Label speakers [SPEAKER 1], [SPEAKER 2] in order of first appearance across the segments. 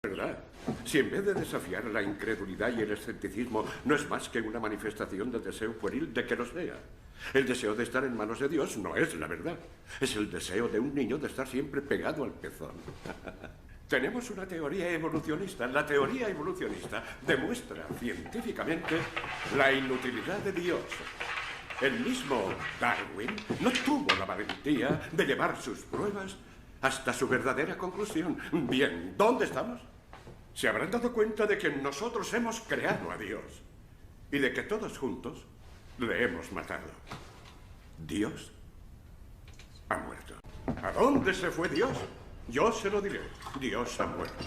[SPEAKER 1] ¿Verdad? Si en vez de desafiar la incredulidad y el escepticismo no es más que una manifestación del deseo pueril de que lo sea. El deseo de estar en manos de Dios no es la verdad. Es el deseo de un niño de estar siempre pegado al pezón. Tenemos una teoría evolucionista. La teoría evolucionista demuestra científicamente la inutilidad de Dios. El mismo Darwin no tuvo la valentía de llevar sus pruebas hasta su verdadera conclusión. Bien, ¿dónde estamos? Se habrán dado cuenta de que nosotros hemos creado a Dios y de que todos juntos le hemos matado. Dios ha muerto. ¿A dónde se fue Dios? Yo se lo diré. Dios ha muerto.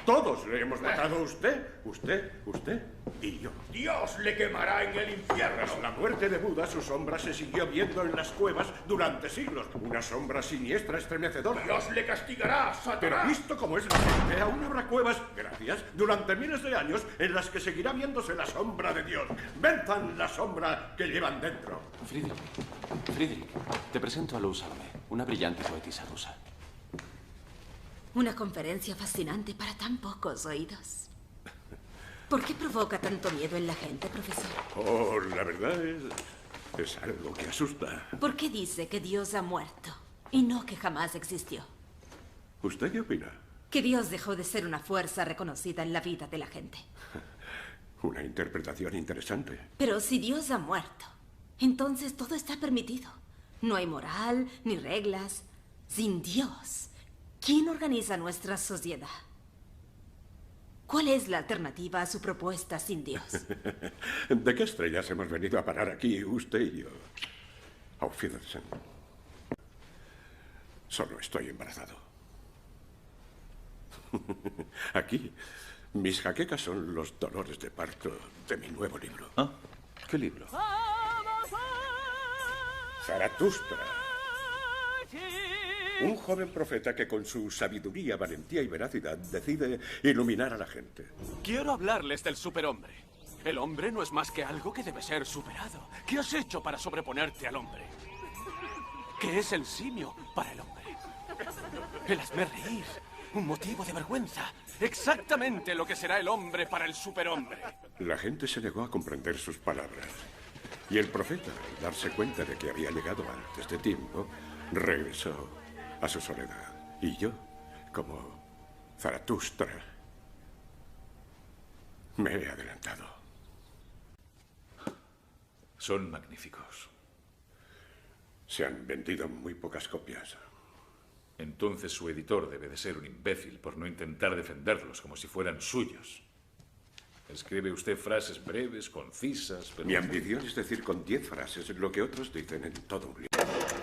[SPEAKER 1] Todos le hemos matado. Usted y yo.
[SPEAKER 2] Dios le quemará en el infierno.
[SPEAKER 1] Tras la muerte de Buda, su sombra se siguió viendo en las cuevas durante siglos. Una sombra siniestra, estremecedora.
[SPEAKER 2] Dios le castigará, Satanás.
[SPEAKER 1] Pero visto como es la gente, aún habrá cuevas, gracias, durante miles de años en las que seguirá viéndose la sombra de Dios. Venzan la sombra que llevan dentro.
[SPEAKER 3] Friedrich, te presento a Lou Salome, una brillante poetisa rusa.
[SPEAKER 4] Una conferencia fascinante para tan pocos oídos. ¿Por qué provoca tanto miedo en la gente, profesor?
[SPEAKER 1] Oh, la verdad es algo que asusta.
[SPEAKER 4] ¿Por qué dice que Dios ha muerto y no que jamás existió?
[SPEAKER 1] ¿Usted qué opina?
[SPEAKER 4] Que Dios dejó de ser una fuerza reconocida en la vida de la gente.
[SPEAKER 1] Una interpretación interesante.
[SPEAKER 4] Pero si Dios ha muerto, entonces todo está permitido. No hay moral ni reglas. Sin Dios, ¿quién organiza nuestra sociedad? ¿Cuál es la alternativa a su propuesta sin Dios?
[SPEAKER 1] ¿De qué estrellas hemos venido a parar aquí, usted y yo? Auf Wiedersehen. Solo estoy embarazado. Aquí, mis jaquecas son los dolores de parto de mi nuevo libro.
[SPEAKER 3] Ah, ¿qué libro?
[SPEAKER 1] Zaratustra. Un joven profeta que con su sabiduría, valentía y veracidad decide iluminar a la gente.
[SPEAKER 5] Quiero hablarles del superhombre. El hombre no es más que algo que debe ser superado. ¿Qué has hecho para sobreponerte al hombre? ¿Qué es el simio para el hombre? El hazme reír. Un motivo de vergüenza. Exactamente lo que será el hombre para el superhombre.
[SPEAKER 1] La gente se negó a comprender sus palabras. Y el profeta, al darse cuenta de que había llegado antes de tiempo, regresó a su soledad. Y yo, como Zaratustra, me he adelantado.
[SPEAKER 6] Son magníficos.
[SPEAKER 1] Se han vendido muy pocas copias.
[SPEAKER 6] Entonces su editor debe de ser un imbécil por no intentar defenderlos como si fueran suyos. Escribe usted frases breves, concisas, pero...
[SPEAKER 1] Mi ambición es decir con 10 frases lo que otros dicen en todo un libro.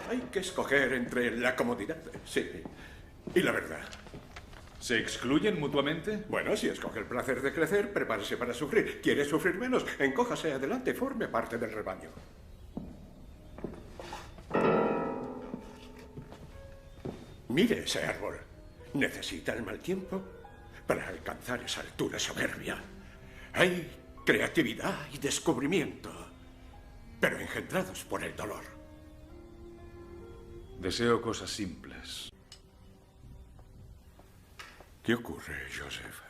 [SPEAKER 1] Hay que escoger entre la comodidad, sí, y la verdad.
[SPEAKER 6] ¿Se excluyen mutuamente?
[SPEAKER 1] Bueno, si escoge el placer de crecer, prepárese para sufrir. ¿Quiere sufrir menos? Encójase adelante, forme parte del rebaño. Mire ese árbol. ¿Necesita el mal tiempo para alcanzar esa altura soberbia? Hay creatividad y descubrimiento, pero engendrados por el dolor.
[SPEAKER 6] Deseo cosas simples.
[SPEAKER 1] ¿Qué ocurre, Joseph?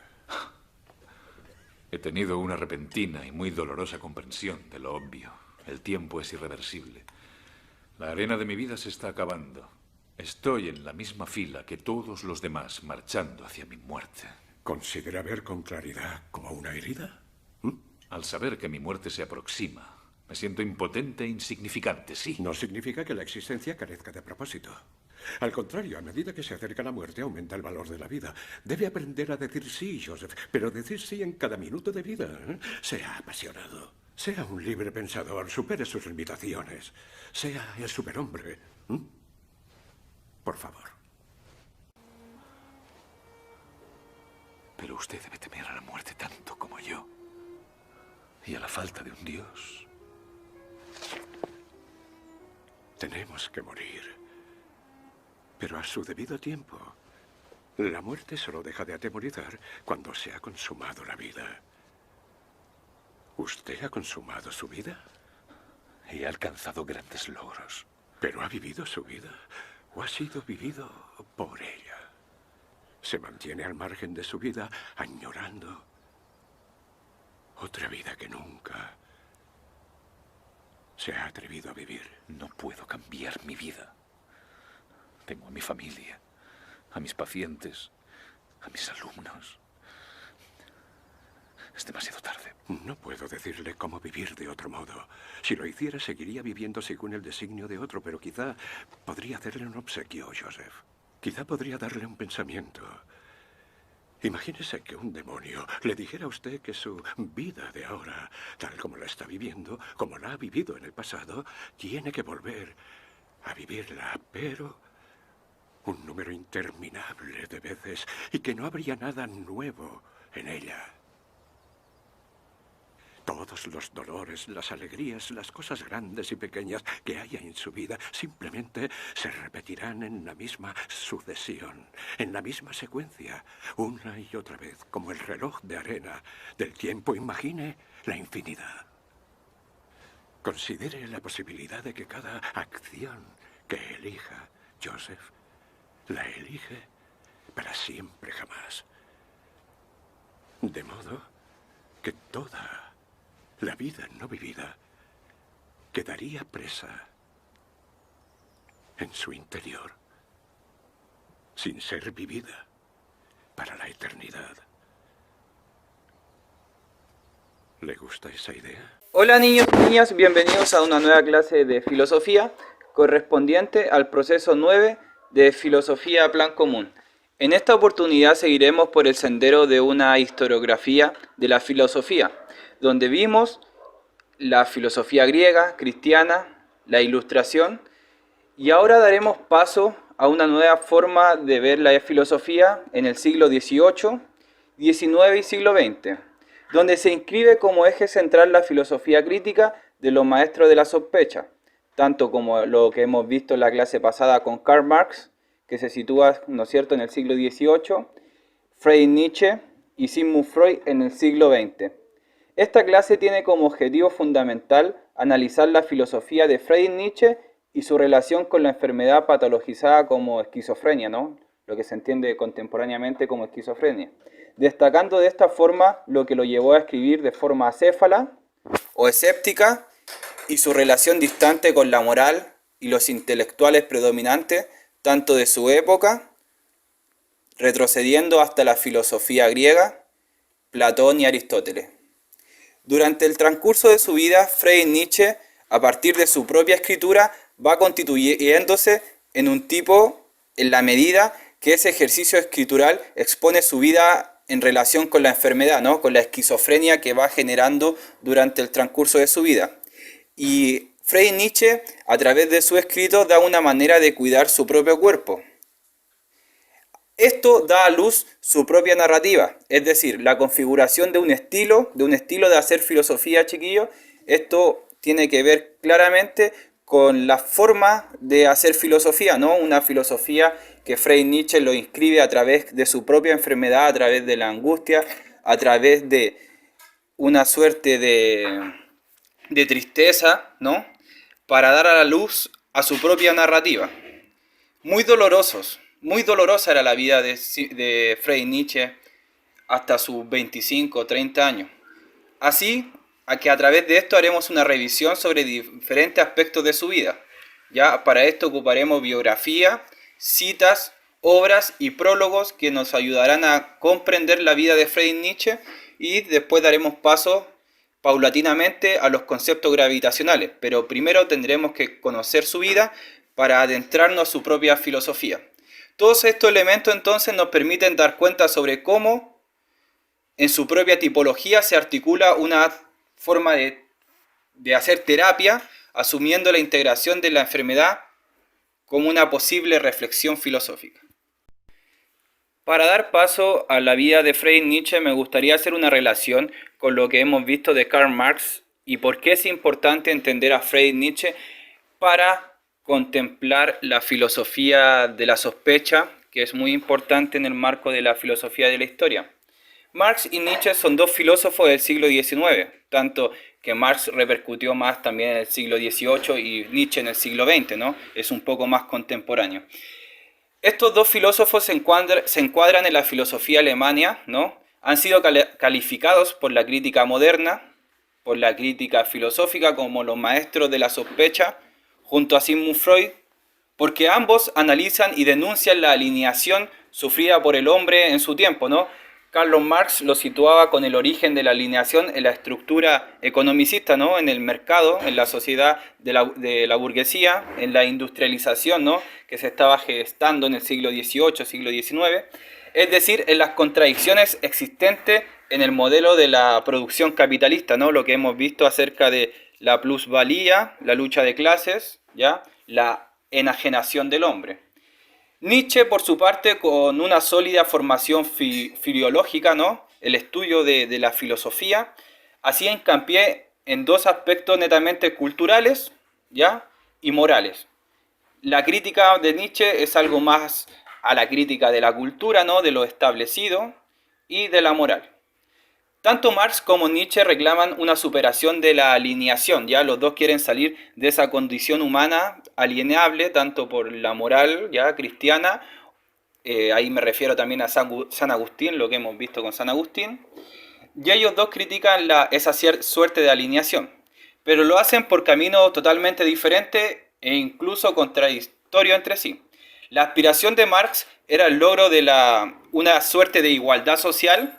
[SPEAKER 6] He tenido una repentina y muy dolorosa comprensión de lo obvio. El tiempo es irreversible. La arena de mi vida se está acabando. Estoy en la misma fila que todos los demás, marchando hacia mi muerte.
[SPEAKER 1] ¿Considera ver con claridad como una herida?
[SPEAKER 6] Al saber que mi muerte se aproxima, me siento impotente e insignificante, sí.
[SPEAKER 1] No significa que la existencia carezca de propósito. Al contrario, a medida que se acerca la muerte, aumenta el valor de la vida. Debe aprender a decir sí, Joseph, pero decir sí en cada minuto de vida. Sea apasionado, sea un libre pensador, supere sus limitaciones, sea el superhombre. Por favor.
[SPEAKER 6] Pero usted debe temer a la muerte tanto como yo. Y a la falta de un Dios.
[SPEAKER 1] Tenemos que morir. Pero a su debido tiempo. La muerte solo deja de atemorizar cuando se ha consumado la vida. ¿Usted ha consumado su vida?
[SPEAKER 6] He alcanzado grandes logros.
[SPEAKER 1] ¿Pero ha vivido su vida? ¿O ha sido vivido por ella? Se mantiene al margen de su vida, añorando otra vida que nunca se ha atrevido a vivir.
[SPEAKER 6] No puedo cambiar mi vida. Tengo a mi familia, a mis pacientes, a mis alumnos. Es demasiado tarde.
[SPEAKER 1] No puedo decirle cómo vivir de otro modo. Si lo hiciera, seguiría viviendo según el designio de otro, pero quizá podría hacerle un obsequio, Joseph. Quizá podría darle un pensamiento. Imagínese que un demonio le dijera a usted que su vida de ahora, tal como la está viviendo, como la ha vivido en el pasado, tiene que volver a vivirla, pero un número interminable de veces, y que no habría nada nuevo en ella. Todos los dolores, las alegrías, las cosas grandes y pequeñas que haya en su vida simplemente se repetirán en la misma sucesión, en la misma secuencia, una y otra vez, como el reloj de arena del tiempo. Imagine la infinidad. Considere la posibilidad de que cada acción que elija Joseph la elige para siempre jamás. De modo que toda la vida no vivida quedaría presa en su interior, sin ser vivida para la eternidad. ¿Le gusta esa idea?
[SPEAKER 7] Hola niños y niñas, bienvenidos a una nueva clase de filosofía correspondiente al proceso 9 de Filosofía Plan Común. En esta oportunidad seguiremos por el sendero de una historiografía de la filosofía, donde vimos la filosofía griega, cristiana, la ilustración, y ahora daremos paso a una nueva forma de ver la filosofía en el siglo XVIII, XIX y siglo XX, donde se inscribe como eje central la filosofía crítica de los maestros de la sospecha, tanto como lo que hemos visto en la clase pasada con Karl Marx, que se sitúa, ¿no es cierto?, en el siglo XVIII, Friedrich Nietzsche y Sigmund Freud en el siglo XX. Esta clase tiene como objetivo fundamental analizar la filosofía de Friedrich Nietzsche y su relación con la enfermedad patologizada como esquizofrenia, ¿no?, lo que se entiende contemporáneamente como esquizofrenia, destacando de esta forma lo que lo llevó a escribir de forma acéfala o escéptica y su relación distante con la moral y los intelectuales predominantes tanto de su época, retrocediendo hasta la filosofía griega, Platón y Aristóteles. Durante el transcurso de su vida, Friedrich Nietzsche, a partir de su propia escritura, va constituyéndose en un tipo en la medida que ese ejercicio escritural expone su vida en relación con la enfermedad, ¿no?, con la esquizofrenia que va generando durante el transcurso de su vida. Y Friedrich Nietzsche, a través de su escrito, da una manera de cuidar su propio cuerpo. Esto da a luz su propia narrativa, es decir, la configuración de un estilo de hacer filosofía, chiquillos. Esto tiene que ver claramente con la forma de hacer filosofía, ¿no? Una filosofía que Friedrich Nietzsche lo inscribe a través de su propia enfermedad, a través de la angustia, a través de una suerte de tristeza, ¿no?, para dar a la luz a su propia narrativa. Muy dolorosa era la vida de Friedrich Nietzsche hasta sus 25 o 30 años. Así que a través de esto haremos una revisión sobre diferentes aspectos de su vida. Ya para esto ocuparemos biografía, citas, obras y prólogos que nos ayudarán a comprender la vida de Friedrich Nietzsche, y después daremos paso paulatinamente a los conceptos gravitacionales, pero primero tendremos que conocer su vida para adentrarnos a su propia filosofía. Todos estos elementos entonces nos permiten dar cuenta sobre cómo en su propia tipología se articula una forma de hacer terapia, asumiendo la integración de la enfermedad como una posible reflexión filosófica. Para dar paso a la vida de Friedrich Nietzsche me gustaría hacer una relación con lo que hemos visto de Karl Marx y por qué es importante entender a Friedrich Nietzsche para contemplar la filosofía de la sospecha, que es muy importante en el marco de la filosofía de la historia. Marx y Nietzsche son dos filósofos del siglo XIX, tanto que Marx repercutió más también en el siglo XVIII y Nietzsche en el siglo XX, ¿no? Es un poco más contemporáneo. Estos dos filósofos se encuadran en la filosofía alemana, ¿no? Han sido calificados por la crítica moderna, por la crítica filosófica, como los maestros de la sospecha, junto a Sigmund Freud, porque ambos analizan y denuncian la alienación sufrida por el hombre en su tiempo, ¿no? Karl Marx lo situaba con el origen de la alienación en la estructura economicista, ¿no? En el mercado, en la sociedad de la burguesía, en la industrialización, ¿no? Que se estaba gestando en el siglo XVIII, siglo XIX, es decir, en las contradicciones existentes en el modelo de la producción capitalista, ¿no? Lo que hemos visto acerca de la plusvalía, la lucha de clases, ¿ya? La enajenación del hombre. Nietzsche, por su parte, con una sólida formación filológica, ¿no? El estudio de la filosofía, hacía hincapié en dos aspectos netamente culturales, ¿ya? Y morales. La crítica de Nietzsche es algo más a la crítica de la cultura, ¿no? De lo establecido y de la moral. Tanto Marx como Nietzsche reclaman una superación de la alienación, ¿ya? Los dos quieren salir de esa condición humana alienable, tanto por la moral, ¿ya? Cristiana, ahí me refiero también a San Agustín, lo que hemos visto con San Agustín, y ellos dos critican esa suerte de alienación, pero lo hacen por caminos totalmente diferentes e incluso contradictorios entre sí. La aspiración de Marx era el logro de una suerte de igualdad social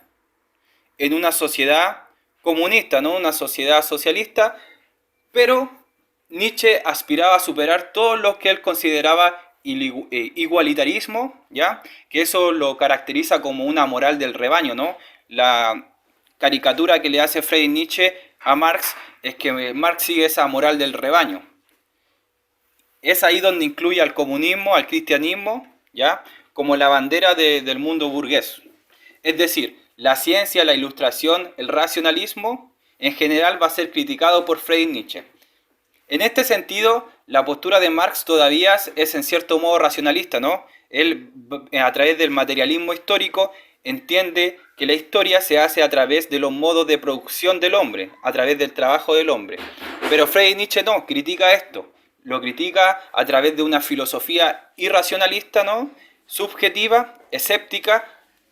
[SPEAKER 7] en una sociedad comunista, ¿no? Una sociedad socialista, pero Nietzsche aspiraba a superar todo lo que él consideraba igualitarismo, ¿ya? Que eso lo caracteriza como una moral del rebaño, ¿no? La caricatura que le hace Friedrich Nietzsche a Marx es que Marx sigue esa moral del rebaño. Es ahí donde incluye al comunismo, al cristianismo, ¿ya? Como la bandera del mundo burgués. Es decir, la ciencia, la ilustración, el racionalismo, en general va a ser criticado por Friedrich Nietzsche. En este sentido, la postura de Marx todavía es en cierto modo racionalista, ¿no? Él, a través del materialismo histórico, entiende que la historia se hace a través de los modos de producción del hombre, a través del trabajo del hombre. Pero Friedrich Nietzsche no, critica esto. Lo critica a través de una filosofía irracionalista, ¿no? Subjetiva, escéptica,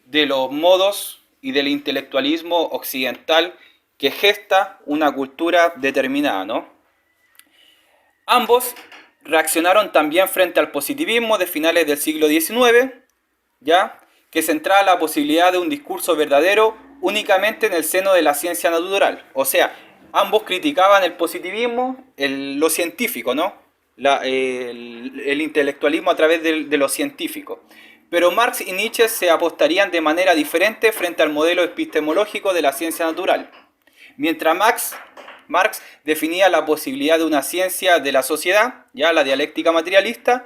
[SPEAKER 7] de los modos y del intelectualismo occidental que gesta una cultura determinada, ¿no? Ambos reaccionaron también frente al positivismo de finales del siglo XIX, ¿ya? Que centraba la posibilidad de un discurso verdadero únicamente en el seno de la ciencia natural. O sea, ambos criticaban el positivismo, lo científico, ¿no? El intelectualismo a través de lo científico. Pero Marx y Nietzsche se apostarían de manera diferente frente al modelo epistemológico de la ciencia natural. Mientras Marx definía la posibilidad de una ciencia de la sociedad, ya la dialéctica materialista,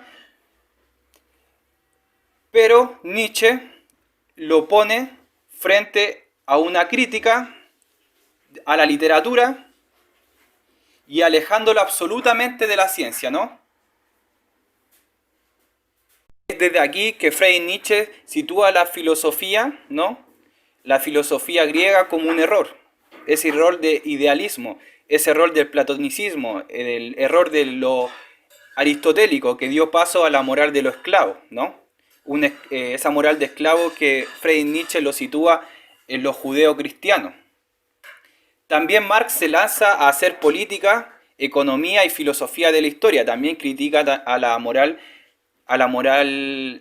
[SPEAKER 7] pero Nietzsche lo pone frente a una crítica a la literatura y alejándola absolutamente de la ciencia, ¿no? Es desde aquí que Friedrich Nietzsche sitúa la filosofía, ¿no? La filosofía griega como un error, ese error de idealismo, ese error del platonicismo, el error de lo aristotélico que dio paso a la moral de los esclavos, ¿no? Esa moral de esclavo que Friedrich Nietzsche lo sitúa en los judeocristianos. También Marx se lanza a hacer política, economía y filosofía de la historia. También critica a la moral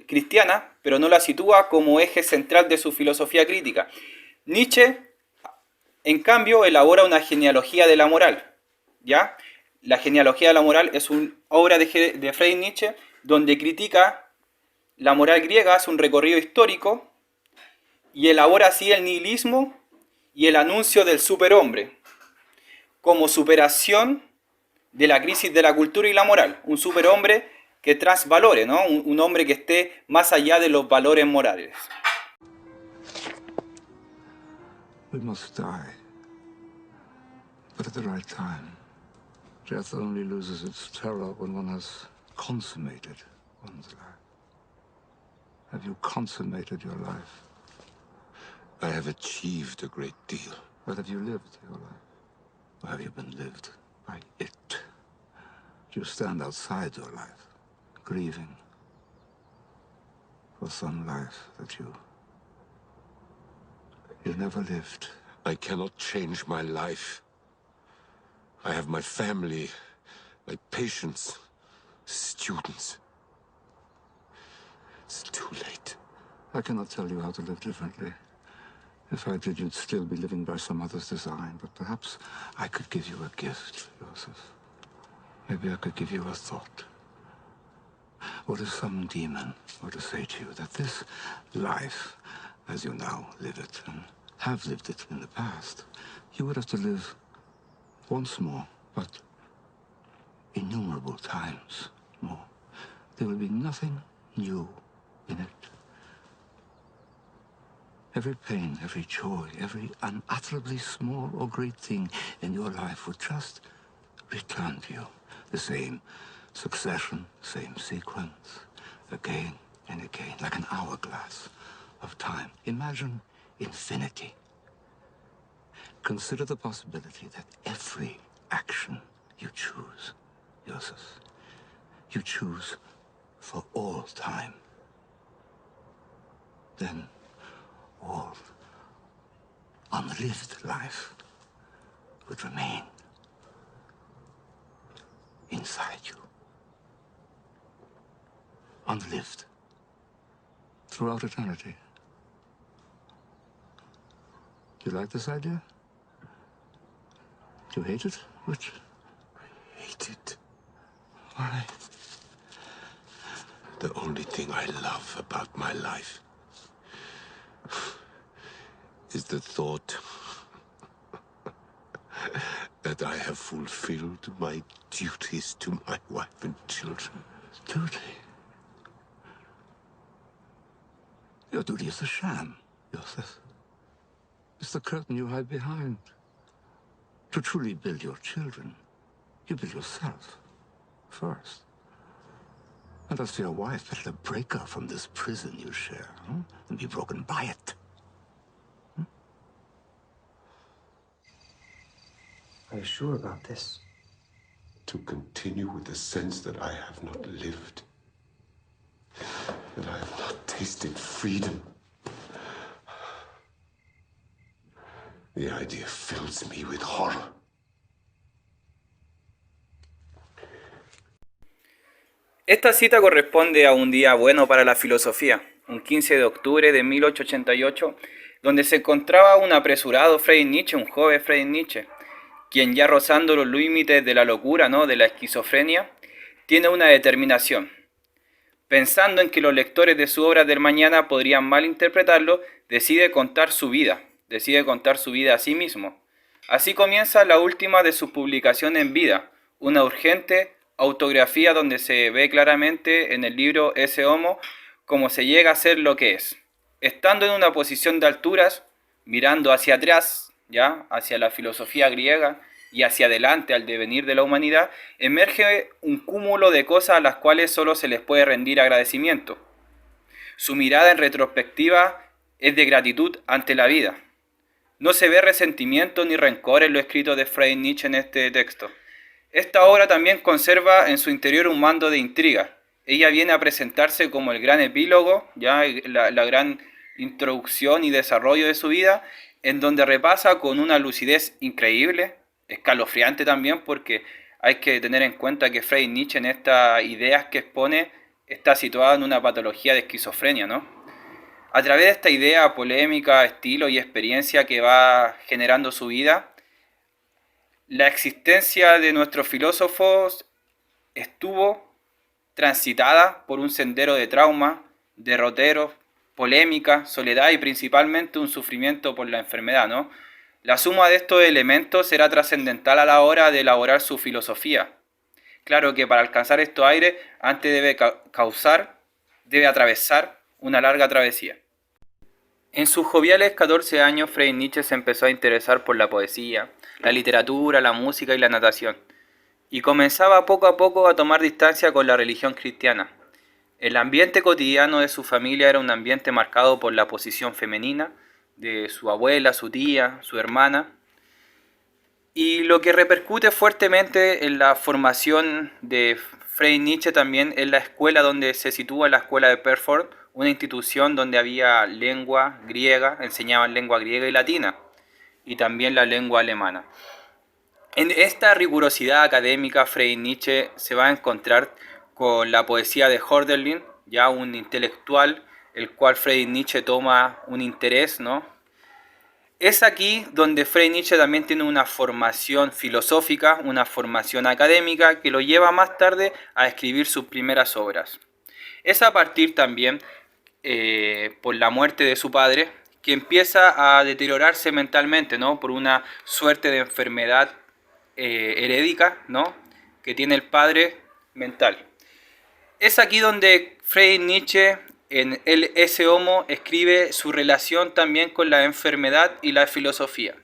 [SPEAKER 7] cristiana, pero no la sitúa como eje central de su filosofía crítica. Nietzsche, en cambio, elabora una genealogía de la moral, ¿ya? La genealogía de la moral es una obra de Friedrich Nietzsche donde critica la moral griega, hace un recorrido histórico y elabora así el nihilismo y el anuncio del superhombre como superación de la crisis de la cultura y la moral. Un superhombre que transvalore, ¿no? Un hombre que esté más allá de los valores morales.
[SPEAKER 8] We must die, but at the right time. Death only loses its terror when one has consummated one's life. Have you consummated your life?
[SPEAKER 9] I have achieved a great deal.
[SPEAKER 8] But have you lived your life? Or have you been lived by it? Do you stand outside your life, grieving? for some life that you never lived.
[SPEAKER 9] I cannot change my life. I have my family, my patients, students. It's too late.
[SPEAKER 8] I cannot tell you how to live differently. If I did, you'd still be living by some other's design. But perhaps I could give you a gift, Joseph. Maybe I could give you a thought. What if some demon were to say to you that this life, as you now live it and have lived it in the past, you would have to live once more, but innumerable times more. There will be nothing new in it. Every pain, every joy, every unutterably small or great thing in your life would just return to you. The same succession, same sequence, again and again, like an hourglass of time. Imagine infinity. Consider the possibility that every action you choose, Joseph, you choose for all time. Then all unlived life would remain inside you. Unlived throughout eternity. Do you like this idea? Do you hate it? Which?
[SPEAKER 9] I hate it.
[SPEAKER 8] Why?
[SPEAKER 9] The only thing I love about my life is the thought that I have fulfilled my duties to my wife and children.
[SPEAKER 8] Duty? Your duty is a sham, Joseph. It's the curtain you hide behind. To truly build your children, you build yourself first. And as for your wife, better break her from this prison you share, and be broken by it.
[SPEAKER 10] Are you sure about this?
[SPEAKER 9] To continue with the sense that I have not lived, that I have not tasted freedom. The idea fills me with horror.
[SPEAKER 7] Esta cita corresponde a un día bueno para la filosofía, un 15 de octubre de 1888, donde se encontraba un apresurado Friedrich Nietzsche, un joven Friedrich Nietzsche, quien ya rozando los límites de la locura, ¿no?, de la esquizofrenia, tiene una determinación. Pensando en que los lectores de su obra del mañana podrían malinterpretarlo, decide contar su vida a sí mismo. Así comienza la última de sus publicaciones en vida, una urgente autografía donde se ve claramente en el libro Esse Homo cómo se llega a ser lo que es. Estando en una posición de alturas, mirando hacia atrás, ya hacia la filosofía griega y hacia adelante al devenir de la humanidad, emerge un cúmulo de cosas a las cuales solo se les puede rendir agradecimiento. Su mirada en retrospectiva es de gratitud ante la vida. No se ve resentimiento ni rencor en lo escrito de Friedrich Nietzsche en este texto. Esta obra también conserva en su interior un mando de intriga. Ella viene a presentarse como el gran epílogo, ya la gran introducción y desarrollo de su vida, en donde repasa con una lucidez increíble, escalofriante también, porque hay que tener en cuenta que Friedrich Nietzsche en estas ideas que expone está situado en una patología de esquizofrenia, ¿no? A través de esta idea, polémica, estilo y experiencia que va generando su vida, la existencia de nuestros filósofos estuvo transitada por un sendero de trauma, derroteros, polémica, soledad y principalmente un sufrimiento por la enfermedad, ¿no? La suma de estos elementos será trascendental a la hora de elaborar su filosofía. Claro que para alcanzar estos aires, antes debe atravesar una larga travesía. En sus joviales 14 años, Friedrich Nietzsche se empezó a interesar por la poesía, la literatura, la música y la natación, y comenzaba poco a poco a tomar distancia con la religión cristiana. El ambiente cotidiano de su familia era un ambiente marcado por la posición femenina de su abuela, su tía, su hermana, y lo que repercute fuertemente en la formación de Friedrich Nietzsche también es la escuela donde se sitúa la escuela de Perform, una institución donde había lengua griega, enseñaban lengua griega y latina, y también la lengua alemana. En esta rigurosidad académica, Friedrich Nietzsche se va a encontrar con la poesía de Hölderlin, ya un intelectual, el cual Friedrich Nietzsche toma un interés, ¿no? Es aquí donde Friedrich Nietzsche también tiene una formación filosófica, una formación académica, que lo lleva más tarde a escribir sus primeras obras. Es a partir también, por la muerte de su padre, que empieza a deteriorarse mentalmente, ¿no? Por una suerte de enfermedad herédica, ¿no? Que tiene el padre mental. Es aquí donde Friedrich Nietzsche, en el Esse Homo, escribe su relación también con la enfermedad y la filosofía.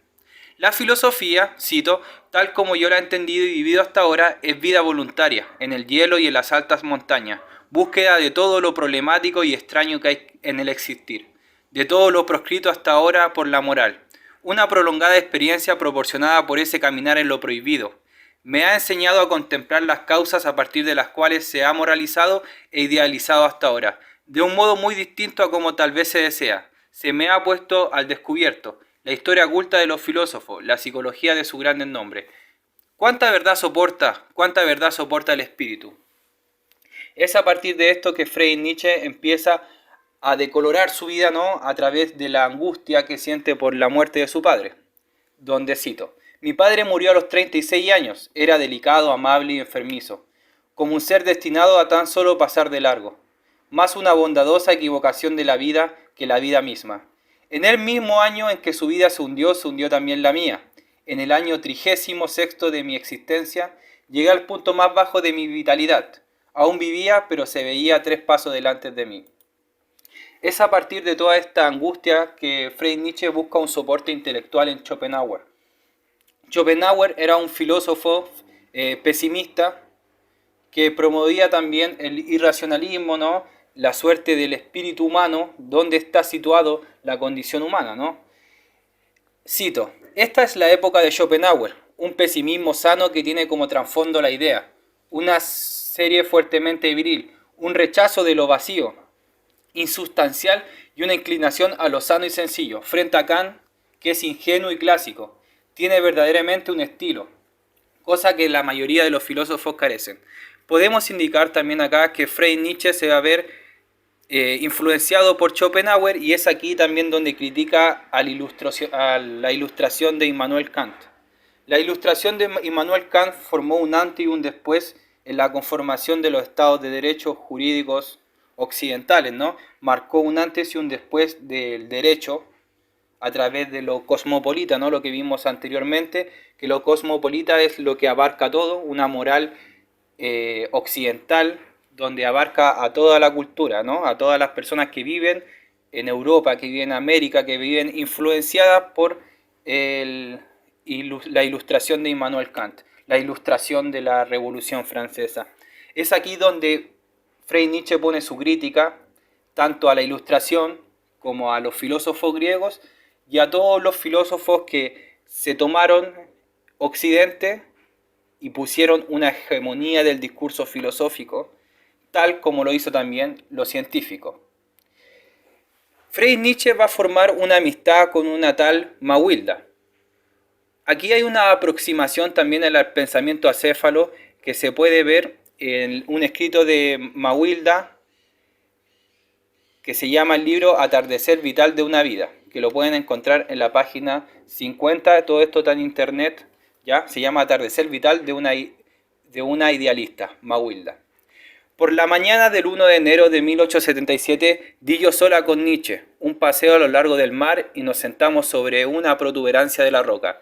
[SPEAKER 7] La filosofía, cito, tal como yo la he entendido y vivido hasta ahora, es vida voluntaria, en el hielo y en las altas montañas, búsqueda de todo lo problemático y extraño que hay en el existir, de todo lo proscrito hasta ahora por la moral, una prolongada experiencia proporcionada por ese caminar en lo prohibido. Me ha enseñado a contemplar las causas a partir de las cuales se ha moralizado e idealizado hasta ahora, de un modo muy distinto a como tal vez se desea. Se me ha puesto al descubierto la historia oculta de los filósofos, la psicología de sus grandes nombres. ¿Cuánta verdad soporta el espíritu? Es a partir de esto que Friedrich Nietzsche empieza a decolorar su vida, ¿no? A través de la angustia que siente por la muerte de su padre, donde cito: mi padre murió a los 36 años, era delicado, amable y enfermizo, como un ser destinado a tan solo pasar de largo, más una bondadosa equivocación de la vida que la vida misma. En el mismo año en que su vida se hundió también la mía. En el año 36º de mi existencia, llegué al punto más bajo de mi vitalidad. Aún vivía, pero se veía 3 pasos delante de mí. Es a partir de toda esta angustia que Friedrich Nietzsche busca un soporte intelectual en Schopenhauer. Schopenhauer era un filósofo pesimista que promovía también el irracionalismo, ¿no? La suerte del espíritu humano, dónde está situado la condición humana, ¿no? Cito: esta es la época de Schopenhauer, un pesimismo sano que tiene como trasfondo la idea, una serie fuertemente viril, un rechazo de lo vacío, insustancial y una inclinación a lo sano y sencillo, frente a Kant, que es ingenuo y clásico. Tiene verdaderamente un estilo, cosa que la mayoría de los filósofos carecen. Podemos indicar también acá que Friedrich Nietzsche se va a ver influenciado por Schopenhauer, y es aquí también donde critica a la ilustración de Immanuel Kant. La ilustración de Immanuel Kant formó un antes y un después en la conformación de los estados de derecho jurídicos occidentales, ¿no? Marcó un antes y un después del derecho a través de lo cosmopolita, ¿no? Lo que vimos anteriormente, que lo cosmopolita es lo que abarca todo, una moral occidental, donde abarca a toda la cultura, ¿no? A todas las personas que viven en Europa, que viven en América, que viven influenciadas por la ilustración de Immanuel Kant, la ilustración de la Revolución Francesa. Es aquí donde Friedrich Nietzsche pone su crítica tanto a la ilustración como a los filósofos griegos y a todos los filósofos que se tomaron Occidente y pusieron una hegemonía del discurso filosófico, tal como lo hizo también los científicos. Friedrich Nietzsche va a formar una amistad con una tal Mawilda. Aquí hay una aproximación también al pensamiento acéfalo que se puede ver en un escrito de Mawilda que se llama el libro Atardecer Vital de una Vida, que lo pueden encontrar en la página 50, todo esto está en internet, ¿ya? Se llama Atardecer Vital de una idealista, Mawilda. Por la mañana del 1 de enero de 1877 di yo sola con Nietzsche un paseo a lo largo del mar y nos sentamos sobre una protuberancia de la roca.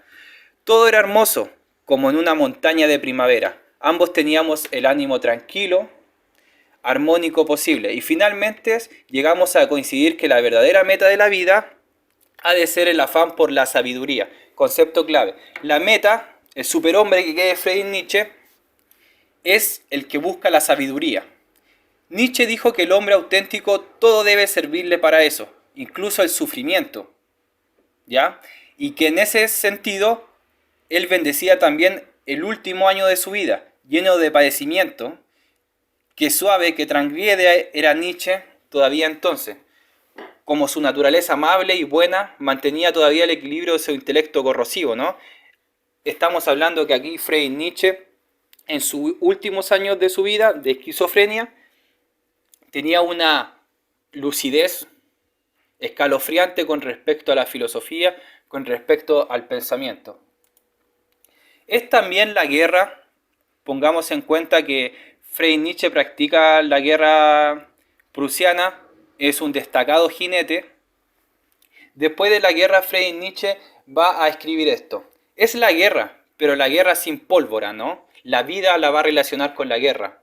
[SPEAKER 7] Todo era hermoso, como en una montaña de primavera. Ambos teníamos el ánimo tranquilo, armónico posible, y finalmente llegamos a coincidir que la verdadera meta de la vida ha de ser el afán por la sabiduría. Concepto clave. La meta, el superhombre que quede Friedrich Nietzsche, es el que busca la sabiduría. Nietzsche dijo que el hombre auténtico todo debe servirle para eso, incluso el sufrimiento, ¿ya? Y que en ese sentido él bendecía también el último año de su vida, lleno de padecimiento, que suave, que transgrede era Nietzsche todavía entonces. Como su naturaleza amable y buena mantenía todavía el equilibrio de su intelecto corrosivo, ¿no? Estamos hablando que aquí Friedrich Nietzsche, en sus últimos años de su vida, de esquizofrenia, tenía una lucidez escalofriante con respecto a la filosofía, con respecto al pensamiento. Es también la guerra, pongamos en cuenta que Friedrich Nietzsche practica la guerra prusiana, es un destacado jinete. Después de la guerra, Friedrich Nietzsche va a escribir esto. Es la guerra, pero la guerra sin pólvora, ¿no? La vida la va a relacionar con la guerra.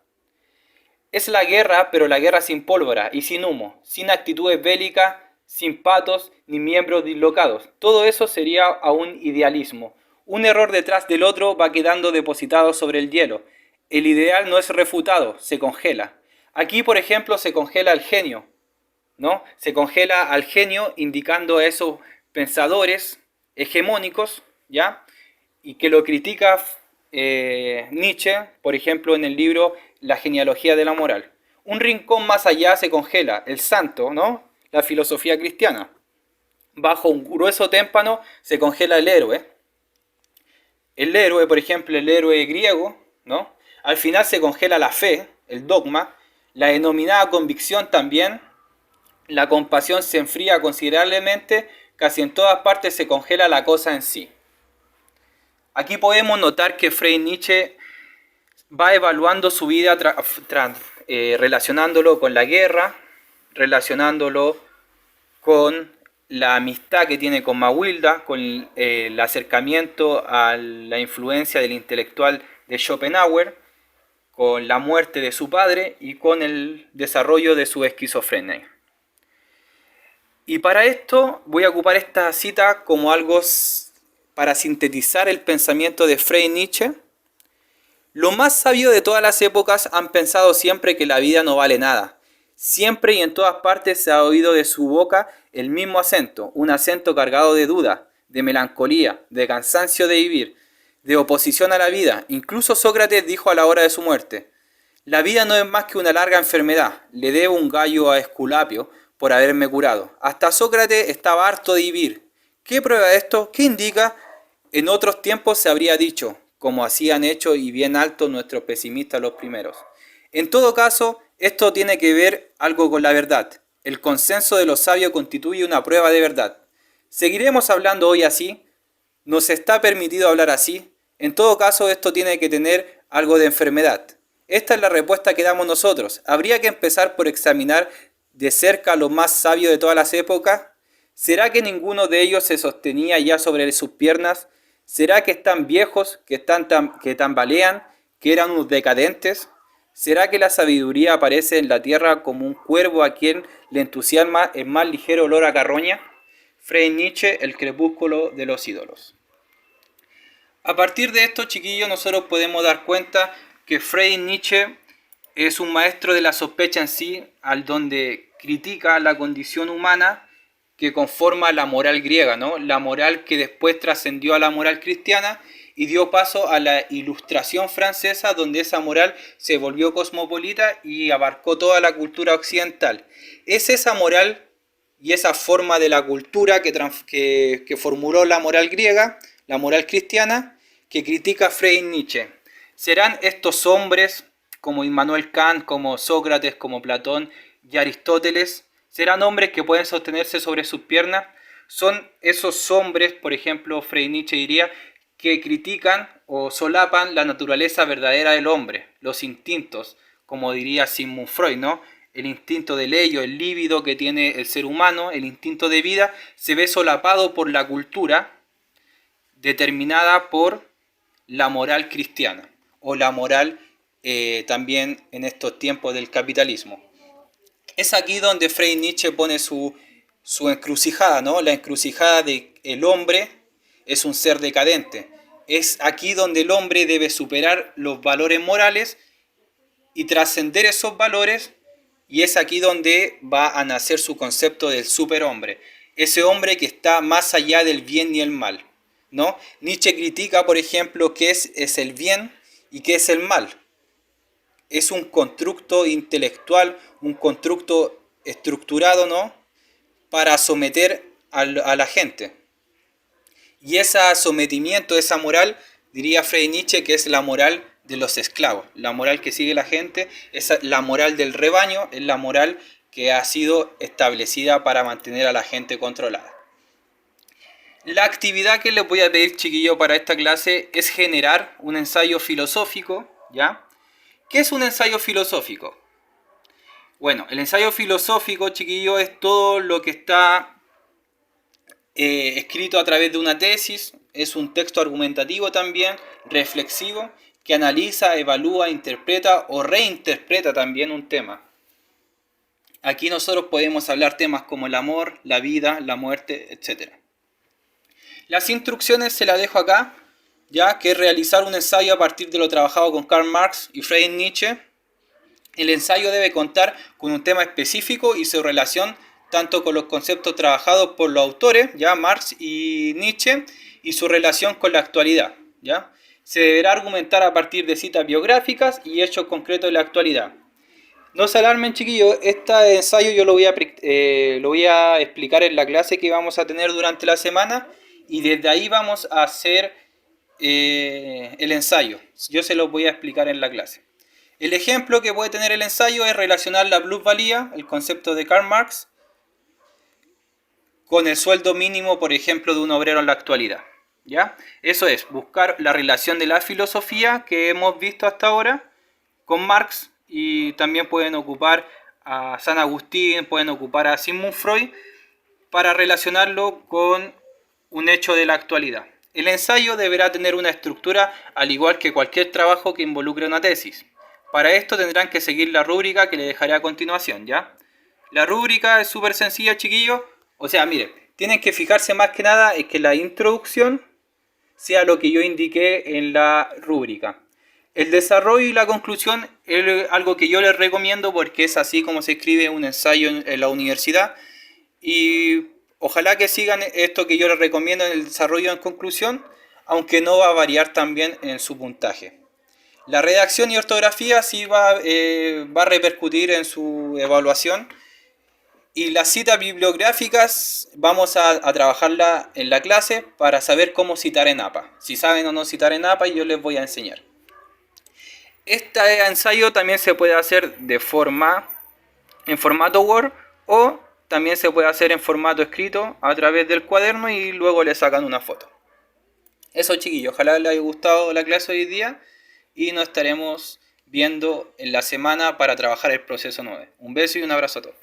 [SPEAKER 7] Es la guerra, pero la guerra sin pólvora y sin humo, sin actitudes bélicas, sin patos ni miembros dislocados. Todo eso sería aún idealismo. Un error detrás del otro va quedando depositado sobre el hielo. El ideal no es refutado, se congela. Aquí, por ejemplo, se congela el genio, ¿no? Se congela al genio indicando a esos pensadores hegemónicos, ¿ya? Y que lo critica Nietzsche, por ejemplo, en el libro La genealogía de la moral. Un rincón más allá se congela, el santo, ¿no? La filosofía cristiana. Bajo un grueso témpano se congela el héroe. El héroe, por ejemplo, el héroe griego, ¿no? Al final se congela la fe, el dogma, la denominada convicción también. La compasión se enfría considerablemente, casi en todas partes se congela la cosa en sí. Aquí podemos notar que Friedrich Nietzsche va evaluando su vida relacionándolo con la guerra, relacionándolo con la amistad que tiene con Mawilda, con el acercamiento a la influencia del intelectual de Schopenhauer, con la muerte de su padre y con el desarrollo de su esquizofrenia. Y para esto voy a ocupar esta cita como algo para sintetizar el pensamiento de Friedrich Nietzsche. Los más sabios de todas las épocas han pensado siempre que la vida no vale nada. Siempre y en todas partes se ha oído de su boca el mismo acento, un acento cargado de duda, de melancolía, de cansancio de vivir, de oposición a la vida. Incluso Sócrates dijo a la hora de su muerte: la vida no es más que una larga enfermedad, le debo un gallo a Esculapio por haberme curado. Hasta Sócrates estaba harto de vivir. ¿Qué prueba de esto? ¿Qué indica? En otros tiempos se habría dicho, como así han hecho y bien alto nuestros pesimistas los primeros. En todo caso, esto tiene que ver algo con la verdad. El consenso de los sabios constituye una prueba de verdad. ¿Seguiremos hablando hoy así? ¿Nos está permitido hablar así? En todo caso, esto tiene que tener algo de enfermedad. Esta es la respuesta que damos nosotros. Habría que empezar por examinar de cerca a los más sabios de todas las épocas. ¿Será que ninguno de ellos se sostenía ya sobre sus piernas? ¿Será que están viejos, que tambalean, que eran unos decadentes? ¿Será que la sabiduría aparece en la tierra como un cuervo a quien le entusiasma el más ligero olor a carroña? Friedrich Nietzsche, El crepúsculo de los ídolos. A partir de esto, chiquillos, nosotros podemos dar cuenta que Friedrich Nietzsche es un maestro de la sospecha en sí, al donde critica la condición humana que conforma la moral griega, ¿no? La moral que después trascendió a la moral cristiana y dio paso a la Ilustración francesa, donde esa moral se volvió cosmopolita y abarcó toda la cultura occidental. Es esa moral y esa forma de la cultura que formuló la moral griega, la moral cristiana, que critica Friedrich Nietzsche. ¿Serán estos hombres como Immanuel Kant, como Sócrates, como Platón y Aristóteles? ¿Serán hombres que pueden sostenerse sobre sus piernas? Son esos hombres, por ejemplo, Friedrich Nietzsche diría, que critican o solapan la naturaleza verdadera del hombre, los instintos, como diría Sigmund Freud, ¿no? El instinto del ello, el líbido que tiene el ser humano, el instinto de vida, se ve solapado por la cultura determinada por la moral cristiana o la moral también en estos tiempos del capitalismo. Es aquí donde Friedrich Nietzsche pone su encrucijada, ¿no? La encrucijada de el hombre es un ser decadente. Es aquí donde el hombre debe superar los valores morales y trascender esos valores, y es aquí donde va a nacer su concepto del superhombre. Ese hombre que está más allá del bien y el mal, ¿no? Nietzsche critica, por ejemplo, qué es el bien y qué es el mal. Es un constructo intelectual, un constructo estructurado, ¿no?, para someter a la gente. Y ese sometimiento, esa moral, diría Friedrich Nietzsche, que es la moral de los esclavos. La moral que sigue la gente es la moral del rebaño, es la moral que ha sido establecida para mantener a la gente controlada. La actividad que les voy a pedir, chiquillos, para esta clase es generar un ensayo filosófico, ¿ya? ¿Qué es un ensayo filosófico? Bueno, el ensayo filosófico, chiquillos, es todo lo que está escrito a través de una tesis. Es un texto argumentativo también, reflexivo, que analiza, evalúa, interpreta o reinterpreta también un tema. Aquí nosotros podemos hablar temas como el amor, la vida, la muerte, etc. Las instrucciones se las dejo acá, ya que es realizar un ensayo a partir de lo trabajado con Karl Marx y Friedrich Nietzsche. El ensayo debe contar con un tema específico y su relación tanto con los conceptos trabajados por los autores, ya Marx y Nietzsche, y su relación con la actualidad, ¿ya? Se deberá argumentar a partir de citas biográficas y hechos concretos de la actualidad. No se alarmen, chiquillos, este ensayo yo lo voy a explicar en la clase que vamos a tener durante la semana, y desde ahí vamos a hacer el ensayo. Yo se los voy a explicar en la clase. El ejemplo que puede tener el ensayo es relacionar la plusvalía, el concepto de Karl Marx, con el sueldo mínimo, por ejemplo, de un obrero en la actualidad, ¿ya? Eso es, buscar la relación de la filosofía que hemos visto hasta ahora con Marx, y también pueden ocupar a San Agustín, pueden ocupar a Sigmund Freud para relacionarlo con un hecho de la actualidad. El ensayo deberá tener una estructura al igual que cualquier trabajo que involucre una tesis. Para esto tendrán que seguir la rúbrica que les dejaré a continuación, ¿ya? La rúbrica es súper sencilla, chiquillos. O sea, miren, tienen que fijarse más que nada en que la introducción sea lo que yo indiqué en la rúbrica. El desarrollo y la conclusión es algo que yo les recomiendo porque es así como se escribe un ensayo en la universidad. Y ojalá que sigan esto que yo les recomiendo en el desarrollo y en conclusión, aunque no va a variar también en su puntaje. La redacción y ortografía sí va a repercutir en su evaluación. Y las citas bibliográficas vamos a trabajarla en la clase para saber cómo citar en APA. Si saben o no citar en APA, yo les voy a enseñar. Este ensayo también se puede hacer en formato Word, o también se puede hacer en formato escrito a través del cuaderno y luego le sacan una foto. Eso, chiquillos, ojalá les haya gustado la clase hoy día y nos estaremos viendo en la semana para trabajar el proceso 9. Un beso y un abrazo a todos.